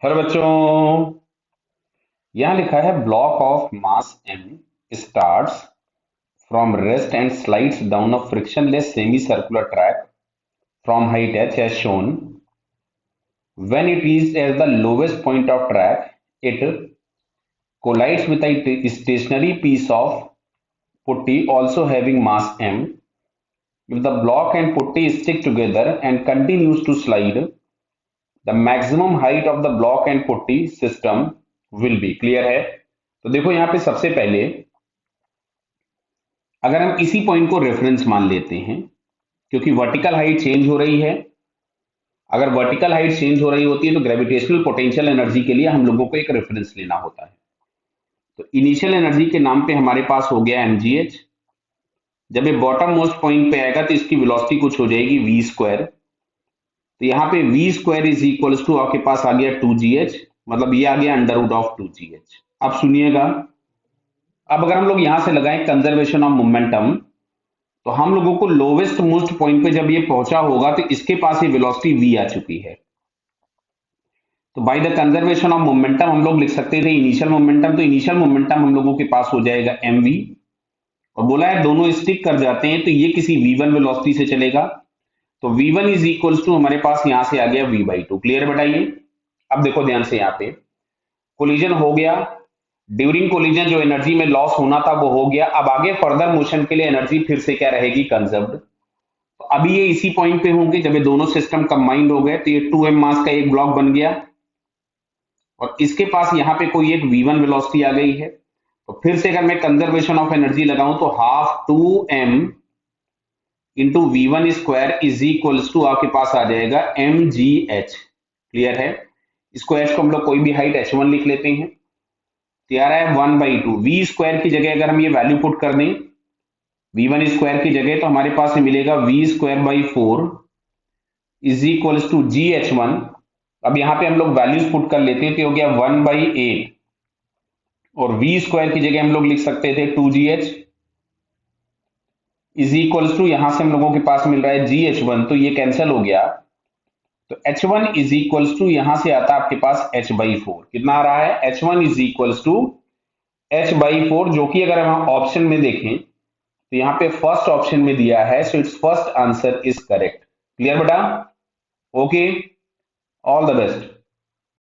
Hello बच्चों। यहाँ लिखा है block of mass m starts from rest and slides down a frictionless semi circular track from height h as shown. When it is at the lowest point of track, it collides with a stationary piece of putty also having mass m. If the block and putty stick together and continues to slide, the maximum height of the block and putty system will be. Clear है? तो देखो यहाँ पे सबसे पहले अगर हम इसी पॉइंट को रेफरेंस मान लेते हैं, क्योंकि वर्टिकल हाइट चेंज हो रही है। अगर वर्टिकल हाइट चेंज हो रही होती है तो ग्रेविटेशनल पोटेंशियल एनर्जी के लिए हम लोगों को एक रेफरेंस लेना होता है। तो इनिशियल एनर्जी के नाम पे हमारे पास हो गया mgh। जब ये बॉटम मोस्ट पॉइंट पे आएगा तो इसकी वेलोसिटी कुछ हो जाएगी v स्क्वायर। तो यहाँ पे v square is equals to आपके पास आ गया 2gh, मतलब ये आ गया अंडर रूट ऑफ 2gh। अब सुनिएगा, अब अगर हम लोग यहां से लगाएं कंजर्वेशन ऑफ मोमेंटम, तो हम लोगों को लोवेस्ट मोस्ट पॉइंट पे जब ये पहुंचा होगा तो इसके पास ये वेलोसिटी v आ चुकी है। तो by the conservation of momentum हम लोग लिख सकते थे इनिशियल मोमेंटम। तो इनिशियल मोमेंटम हम लोगों के पास हो जाएगा mv, और बोला है दोनों स्टिक कर जाते हैं तो ये किसी v1 वेलोसिटी से चलेगा। तो v1 इज इक्वल्स टू हमारे पास यहां से आ गया v/2। क्लियर बताइए? अब देखो ध्यान से, यहाँ पे कोलिजन हो गया। ड्यूरिंग कोलिजन जो एनर्जी में लॉस होना था वो हो गया। अब आगे फर्दर मोशन के लिए एनर्जी फिर से क्या रहेगी? कंजर्व्ड। तो अभी ये इसी पॉइंट पे होंगे जब ये दोनों सिस्टम कंबाइंड हो गए तो ये 2m मास का एक ब्लॉक बन गया और इसके पास यहाँ पे कोई एक v1 वेलोसिटी आ गई है। तो फिर से अगर मैं कंजर्वेशन ऑफ एनर्जी लगाऊं तो half 2m into v1 square is equals to आपके पास आ जाएगा mgh। क्लियर है? इसको h को हम लोग कोई भी हाइट h1 लिख लेते हैं। तो यार है 1/2 v स्क्वायर की जगह अगर हम ये वैल्यू पुट कर दें v1 स्क्वायर की जगह, तो हमारे पास मिलेगा v square by 4 is equals to gh1। अब यहाँ पे हम लोग वैल्यूज पुट कर लेते हैं तो हो गया 1/8, और v स्क्वायर की जगह हम लोग लिख सकते थे 2gh इज इक्वल्स टू, यहां से हम लोगों के पास मिल रहा है gh1, तो ये कैंसिल हो गया। तो h1 इज इक्वल्स टू यहां से आता है आपके पास h/4। कितना आ रहा है? h1 is equals to h/4, जो कि अगर हम ऑप्शन में देखें तो यहाँ पे फर्स्ट ऑप्शन में दिया है, so it's first answer is correct. Clear बेटा? Okay, all the best.